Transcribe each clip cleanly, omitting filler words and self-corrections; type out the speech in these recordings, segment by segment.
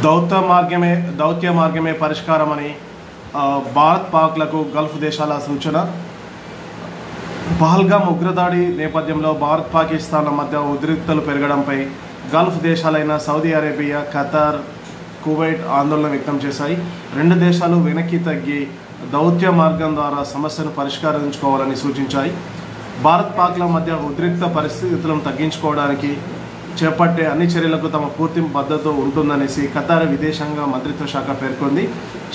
దౌత్య మార్గమే పరిష్కారమని భారత్ పాక్లకు గల్ఫ్ దేశాల సూచన. పహల్గామ్ ఉగ్రదాడి నేపథ్యంలో భారత్ పాకిస్తాన్ల మధ్య ఉద్రిక్తతలు పెరగడంపై గల్ఫ్ దేశాలైన సౌదీ అరేబియా, ఖతార్, కువైట్ ఆందోళన వ్యక్తం చేశాయి. రెండు దేశాలు వెనక్కి తగ్గి దౌత్య మార్గం ద్వారా సమస్యను పరిష్కరించుకోవాలని సూచించాయి. భారత్ పాక్ల మధ్య ఉద్రిక్త పరిస్థితులను తగ్గించుకోవడానికి చేపట్టే అన్ని చర్యలకు తమ పూర్తి మద్దతు ఉంటుందనేసి ఖతార్ విదేశాంగ మంత్రిత్వ శాఖ పేర్కొంది.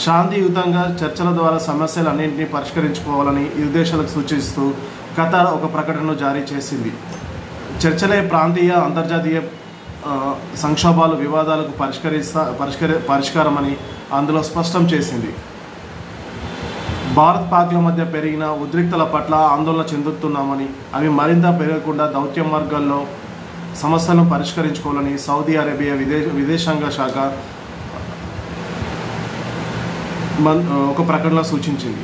శాంతియుతంగా చర్చల ద్వారా సమస్యలన్నింటినీ పరిష్కరించుకోవాలని ఇరు దేశాలకు సూచిస్తూ ఖతార్ ఒక ప్రకటనను జారీ చేసింది. చర్చలే ప్రాంతీయ, అంతర్జాతీయ సంక్షోభాలు, వివాదాలకు పరిష్కారమని అందులో స్పష్టం చేసింది. భారత్ పాక్ల మధ్య పెరిగిన ఉద్రిక్తల పట్ల ఆందోళన చెందుతున్నామని, అవి మరింత పెరగకుండా దౌత్య మార్గాల్లో సమస్యలను పరిష్కరించుకోవాలని సౌదీ అరేబియా విదేశాంగ శాఖ ఒక ప్రకటనలో సూచించింది.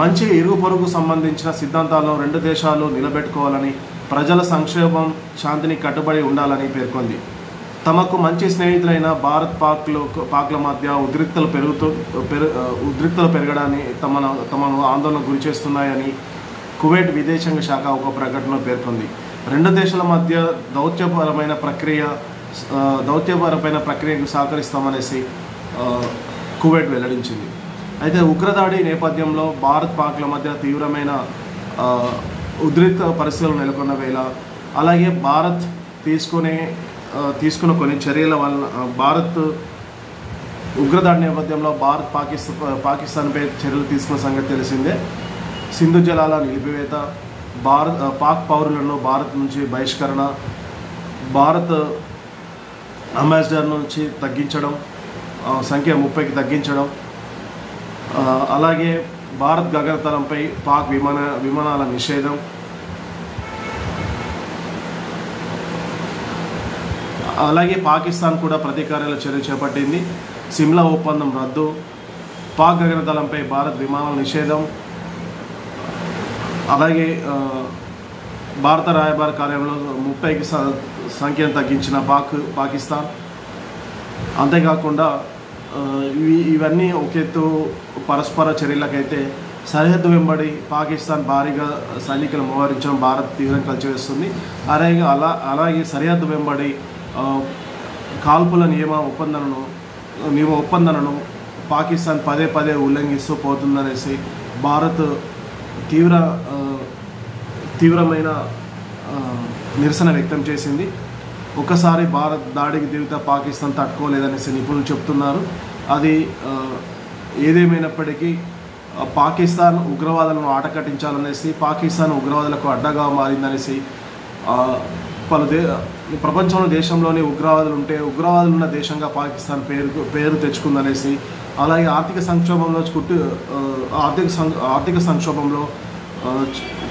మంచి ఇరుగు పొరుగు సంబంధించిన సిద్ధాంతాలను రెండు దేశాలు నిలబెట్టుకోవాలని, ప్రజల సంక్షేమం, శాంతిని కట్టుబడి ఉండాలని పేర్కొంది. తమకు మంచి స్నేహితులైన భారత్ పాక్ల మధ్య ఉద్రిక్తలు పెరగడాన్ని తమను ఆందోళన గురి చేస్తున్నాయని కువైట్ విదేశాంగ శాఖ ఒక ప్రకటనలో పేర్కొంది. రెండు దేశాల మధ్య దౌత్యపరమైన ప్రక్రియకు సహకరిస్తామనేసి కువైట్ వెల్లడించింది. అయితే ఉగ్రదాడి నేపథ్యంలో భారత్ పాక్ల మధ్య తీవ్రమైన ఉద్రిక్త పరిస్థితులు నెలకొన్న వేళ, అలాగే భారత్ తీసుకున్న కొన్ని చర్యల వలన భారత్ ఉగ్రదాడి నేపథ్యంలో భారత్ పాకిస్తాన్పై చర్యలు తీసుకున్న సంగతి తెలిసిందే. సింధు జలాల నిలిపివేత, పాక్ పౌరులను భారత్ నుంచి బహిష్కరణ, భారత్ అంబాసిడర్ నుంచి తగ్గించడం, సంఖ్య 30కి తగ్గించడం, అలాగే భారత్ గగనతలంపై పాక్ విమానాల నిషేధం, అలాగే పాకిస్తాన్ కూడా ప్రతీకారాల చర్య చేపట్టింది. సిమ్లా ఒప్పందం రద్దు, పాక్ గగనతలంపై భారత్ విమానాల నిషేధం, అలాగే భారత రాయబార కార్యాలయంలో 30కి సంఖ్యను తగ్గించిన పాకిస్తాన్. అంతేకాకుండా ఇవన్నీ ఒకెత్తు పరస్పర చర్యలకైతే సరిహద్దు వెంబడి పాకిస్తాన్ భారీగా సైనికులు మోహరించడం భారత్ తీవ్రంగా కలిచివేస్తుంది. అలాగే సరిహద్దు వెంబడి కాల్పుల నియమ ఒప్పందాలను పాకిస్తాన్ పదే ఉల్లంఘిస్తూ పోతుందనేసి భారత్ తీవ్రమైన నిరసన వ్యక్తం చేసింది. ఒకసారి భారత్ దాడికి దిగితే పాకిస్తాన్ తట్టుకోలేదనేసి నిపుణులు చెప్తున్నారు. అది ఏదేమైనప్పటికీ పాకిస్తాన్ ఉగ్రవాదులను ఆటకట్టించాలనేసి, పాకిస్తాన్ ఉగ్రవాదులకు అడ్డగా మారిందనేసి ప్రపంచంలో దేశంలోనే ఉగ్రవాదులు ఉంటే ఉగ్రవాదులు ఉన్న దేశంగా పాకిస్తాన్ పేరు తెచ్చుకుందనేసి, అలాగే ఆర్థిక సంక్షోభంలో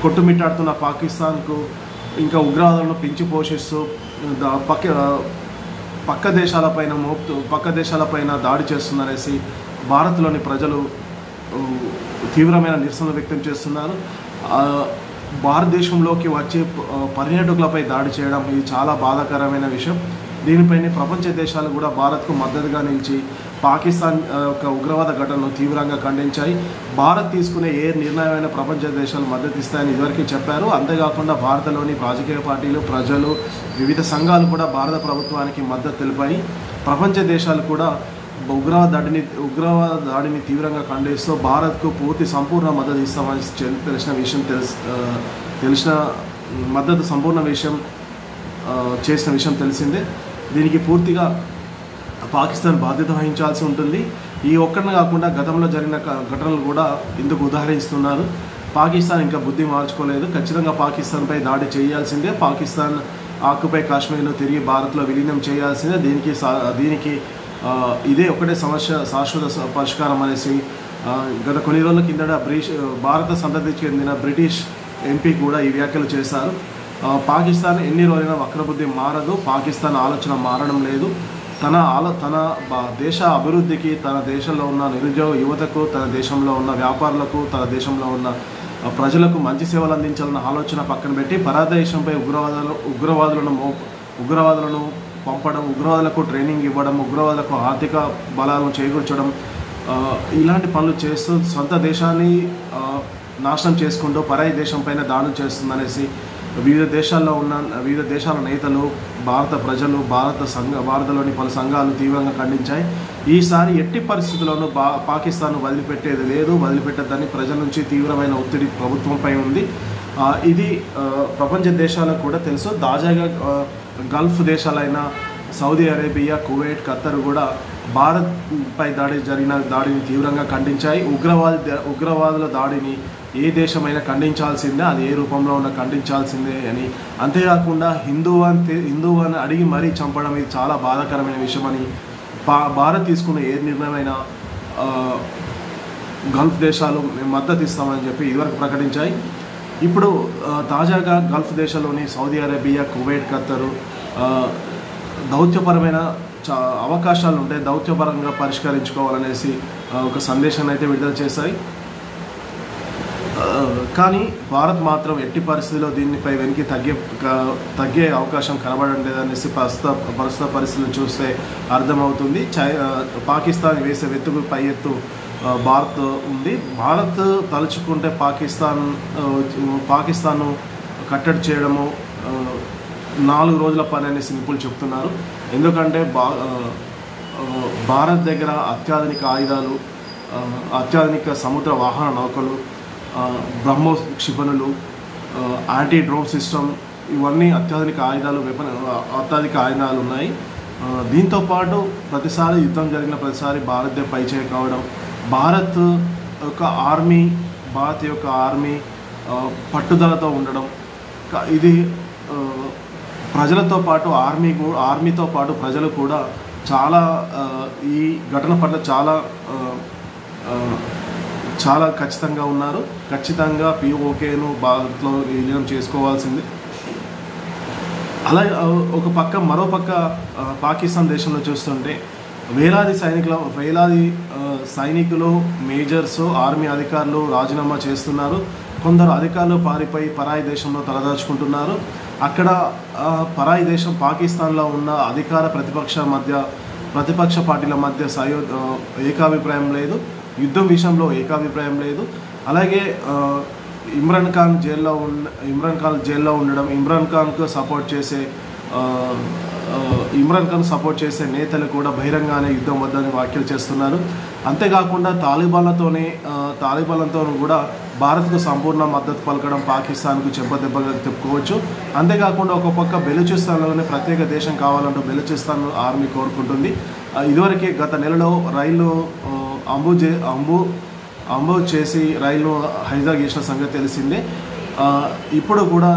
కొట్టుమిట్టాడుతున్న పాకిస్తాన్కు ఇంకా ఉగ్రవాదులను పెంచి పోషిస్తూ పక్క దేశాలపైన దాడి చేస్తుందనేసి భారత్లోని ప్రజలు తీవ్రమైన నిరసన వ్యక్తం చేస్తున్నారు. భారతదేశంలోకి వచ్చే పర్యాటకులపై దాడి చేయడం ఇది చాలా బాధాకరమైన విషయం. దీనిపైన ప్రపంచ దేశాలు కూడా భారత్కు మద్దతుగా నిలిచి పాకిస్తాన్ యొక్క ఉగ్రవాద ఘటనను తీవ్రంగా ఖండించాయి. భారత్ తీసుకునే ఏ నిర్ణయమైన ప్రపంచ దేశాలు మద్దతు ఇస్తాయని ఇదివరకు చెప్పారు. అంతేకాకుండా భారత్లోని రాజకీయ పార్టీలు, ప్రజలు, వివిధ సంఘాలు కూడా భారత ప్రభుత్వానికి మద్దతు తెలిపాయి. ప్రపంచ దేశాలు కూడా ఉగ్రవాద దాడిని తీవ్రంగా ఖండిస్తూ భారత్కు సంపూర్ణ మద్దతు ఇస్తామని చేసిన విషయం తెలిసిందే. దీనికి పూర్తిగా పాకిస్తాన్ బాధ్యత వహించాల్సి ఉంటుంది. ఈ ఒక్కడిని కాకుండా గతంలో జరిగిన ఘటనలు కూడా ఇందుకు ఉదాహరిస్తున్నారు. పాకిస్తాన్ ఇంకా బుద్ధి మార్చుకోలేదు. ఖచ్చితంగా పాకిస్తాన్పై దాడి చేయాల్సిందే. పాకిస్తాన్ ఆక్యుపై కాశ్మీర్ను తిరిగి భారత్లో విలీనం చేయాల్సిందే. దీనికి ఇదే ఒకటే సమస్య శాశ్వత పరిష్కారం అనేసి గత కొన్ని రోజుల కిందట భారత సంతతికి చెందిన బ్రిటిష్ ఎంపీ కూడా ఈ వ్యాఖ్యలు చేశారు. పాకిస్తాన్ ఎన్ని రోజులైనా వక్రబుద్ధి మారదు. పాకిస్తాన్ ఆలోచన మారడం లేదు. తన దేశ అభివృద్ధికి, తన దేశంలో ఉన్న నిరుద్యోగ యువతకు, తన దేశంలో ఉన్న వ్యాపారులకు, తన దేశంలో ఉన్న ప్రజలకు మంచి సేవలు అందించాలన్న ఆలోచన పక్కన పెట్టి పరాదేశంపై ఉగ్రవాదులను పంపడం, ఉగ్రవాదులకు ట్రైనింగ్ ఇవ్వడం, ఉగ్రవాదులకు ఆర్థిక బలాలను చేకూర్చడం, ఇలాంటి పనులు చేస్తూ సొంత దేశాన్ని నాశనం చేసుకుంటూ పరాయి దేశం పైన దాడులు చేస్తుందనేసి వివిధ దేశాల నేతలు, భారత ప్రజలు, భారతలోని పలు సంఘాలు తీవ్రంగా ఖండించాయి. ఈసారి ఎట్టి పరిస్థితుల్లోనూ పాకిస్తాన్ వదిలిపెట్టేది లేదు, వదిలిపెట్టద్దని ప్రజల నుంచి తీవ్రమైన ఒత్తిడి ప్రభుత్వంపై ఉంది. ఇది ప్రపంచ దేశాలకు కూడా తెలుసు. తాజాగా గల్ఫ్ దేశాలైన సౌదీ అరేబియా, కువైట్, ఖత్తర్ కూడా భారత్పై జరిగిన దాడిని తీవ్రంగా ఖండించాయి. ఉగ్రవాదుల దాడిని ఏ దేశమైనా ఖండించాల్సిందే, అది ఏ రూపంలో ఉన్న ఖండించాల్సిందే అని. అంతేకాకుండా హిందూ అని అడిగి మరీ చంపడం ఇది చాలా బాధాకరమైన విషయమని భారత్ తీసుకున్న ఏ నిర్ణయమైనా గల్ఫ్ దేశాలు మేము మద్దతు ఇస్తామని చెప్పి ఇదివరకు ప్రకటించాయి. ఇప్పుడు తాజాగా గల్ఫ్ దేశాల్లోని సౌదీ అరేబియా, కువైట్, ఖత్తరు దౌత్యపరమైన అవకాశాలు ఉంటాయి, దౌత్యపరంగా పరిష్కరించుకోవాలనేసి ఒక సందేశాన్ని అయితే విడుదల చేశాయి. కానీ భారత్ మాత్రం ఎట్టి పరిస్థితుల్లో దీనిపై వెనక్కి తగ్గే అవకాశం కనబడడం లేదనేసి ప్రస్తుత పరిస్థితులను చూస్తే అర్థమవుతుంది. పాకిస్తాన్ వేసే వెతుకు పై ఎత్తు భారత్ ఉంది. భారత్ తలుచుకుంటే పాకిస్తాన్ను కట్టడి చేయడము 4 రోజుల పని అనేసి నిపుణులు చెప్తున్నారు. ఎందుకంటే భారత్ దగ్గర అత్యాధునిక ఆయుధాలు, అత్యాధునిక సముద్ర వాహన నౌకలు, బ్రహ్మోస్ క్షిపణులు, యాంటీ డ్రోన్ సిస్టమ్, ఇవన్నీ అత్యాధునిక ఆయుధాలు ఉన్నాయి. దీంతోపాటు ప్రతిసారి యుద్ధం జరిగిన ప్రతిసారి భారత్ పైచేయి కావడం, భారత్ యొక్క ఆర్మీ పట్టుదలతో ఉండడం, ఇది ప్రజలతో పాటు ఆర్మీతో పాటు ప్రజలు కూడా చాలా ఈ ఘటన పట్ల చాలా ఖచ్చితంగా ఉన్నారు. ఖచ్చితంగా POKను భారత్లో విలీనం చేసుకోవాల్సింది. అలాగే మరోపక్క పాకిస్తాన్ దేశంలో చూస్తుంటే వేలాది సైనికులు, మేజర్స్, ఆర్మీ అధికారులు రాజీనామా చేస్తున్నారు. కొందరు అధికారులు పారిపోయి పరాయి దేశంలో తలదాచుకుంటున్నారు. అక్కడ పరాయి దేశం పాకిస్తాన్లో ఉన్న అధికార ప్రతిపక్ష పార్టీల మధ్య ఏకాభిప్రాయం లేదు, యుద్ధం విషయంలో ఏకాభిప్రాయం లేదు. అలాగే ఇమ్రాన్ ఖాన్ జైల్లో ఉండడం, ఇమ్రాన్ ఖాన్కు సపోర్ట్ చేసే నేతలు కూడా బహిరంగానే యుద్ధం వద్దని వ్యాఖ్యలు చేస్తున్నారు. అంతేకాకుండా తాలిబాన్లతో కూడా భారత్కు సంపూర్ణ మద్దతు పలకడం పాకిస్తాన్కు చెంపదెబ్బగా చెప్పుకోవచ్చు. అంతేకాకుండా ఒక పక్క బెలూచిస్తాన్లోనే ప్రత్యేక దేశం కావాలంటూ బెలూచిస్తాన్ ఆర్మీ కోరుకుంటుంది. ఇదివరకే గత నెలలో రైలు అంబు చేసి రైలు హైజాక్ చేసిన సంగతి తెలిసిందే. ఇప్పుడు కూడా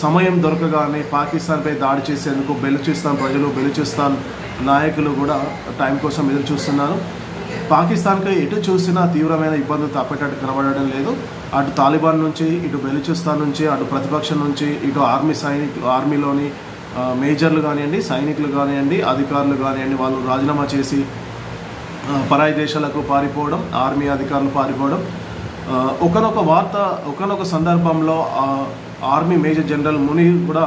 సమయం దొరకగానే పాకిస్తాన్పై దాడి చేసేందుకు బెలూచిస్తాన్ నాయకులు కూడా టైం కోసం ఎదురు చూస్తున్నారు. పాకిస్తాన్కి ఎటు చూసినా తీవ్రమైన ఇబ్బందులు తప్పేటట్టు కనబడడం లేదు. అటు తాలిబాన్ నుంచి, ఇటు బెలూచిస్తాన్ నుంచి, అటు ప్రతిపక్షం నుంచి, ఇటు ఆర్మీలోని మేజర్లు కానివ్వండి, సైనికులు కానివ్వండి, అధికారులు కానివ్వండి, వాళ్ళు రాజీనామా చేసి పరాయి దేశాలకు పారిపోవడం, ఆర్మీ అధికారులు పారిపోవడం. ఒకనొక సందర్భంలో ఆర్మీ మేజర్ జనరల్ మునీర్ కూడా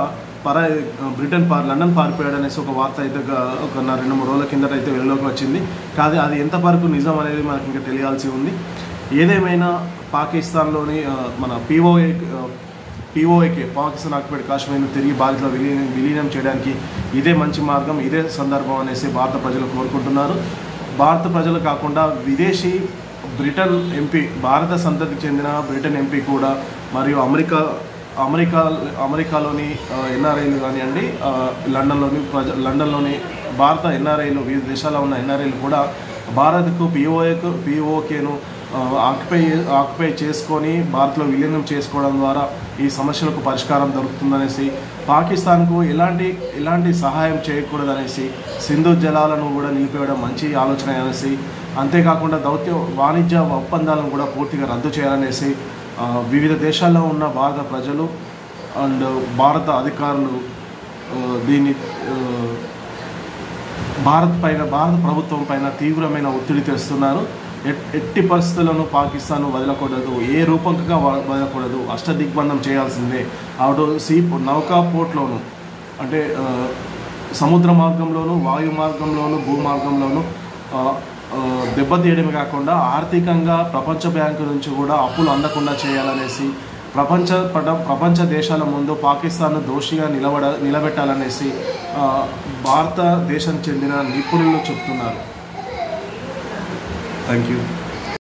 లండన్ పారిపోయాడు అనేసి ఒక వార్త అయితే ఒక 2-3 రోజుల కిందట అయితే వెలుగులోకి వచ్చింది. కానీ అది ఎంతవరకు నిజం అనేది మనకి ఇంకా తెలియాల్సి ఉంది. ఏదేమైనా పాకిస్తాన్లోని మన POK పాకిస్తాన్ ఆక్యుపైడ్ కాశ్మీర్ను తిరిగి భారత్లో విలీనం చేయడానికి ఇదే మంచి మార్గం, ఇదే సందర్భం అనేసి భారత ప్రజలు కోరుకుంటున్నారు. భారత ప్రజలు కాకుండా విదేశీ బ్రిటన్ ఎంపీ, భారత సంతతికి చెందిన బ్రిటన్ ఎంపీ కూడా, మరియు అమెరికాలోని NRIలు కానివ్వండి, లండన్లోని భారత NRIలు, వివిధ దేశాల్లో ఉన్న NRIలు కూడా భారత్కు POKను ఆక్యుపై చేసుకొని భారత్లో విలీనం చేసుకోవడం ద్వారా ఈ సమస్యలకు పరిష్కారం దొరుకుతుందనేసి, పాకిస్తాన్కు ఎలాంటి సహాయం చేయకూడదనేసి, సింధు జలాలను కూడా నిలిపేయడం మంచి ఆలోచన అనేసి, అంతేకాకుండా వాణిజ్య ఒప్పందాలను కూడా పూర్తిగా రద్దు చేయాలనేసి వివిధ దేశాల్లో ఉన్న భారత ప్రజలు అండ్ భారత అధికారులు దీన్ని భారత ప్రభుత్వం పైన తీవ్రమైన ఒత్తిడి తెస్తున్నారు. ఎట్టి పరిస్థితులను పాకిస్తాన్ వదలకూడదు, ఏ రూపంగా వదలకూడదు, అష్టదిగ్బంధం చేయాల్సిందే. అటు నౌకా పోర్ట్లోను, అంటే సముద్ర మార్గంలోనూ, వాయు మార్గంలోనూ, భూ మార్గంలోనూ దెబ్బతీయడమే కాకుండా ఆర్థికంగా ప్రపంచ బ్యాంకు నుంచి కూడా అప్పులు అందకుండా చేయాలనేసి ప్రపంచ దేశాల ముందు పాకిస్తాన్ను దోషిగా నిలబెట్టాలనేసి భారతదేశానికి చెందిన నిపుణులు చెప్తున్నారు. Thank you.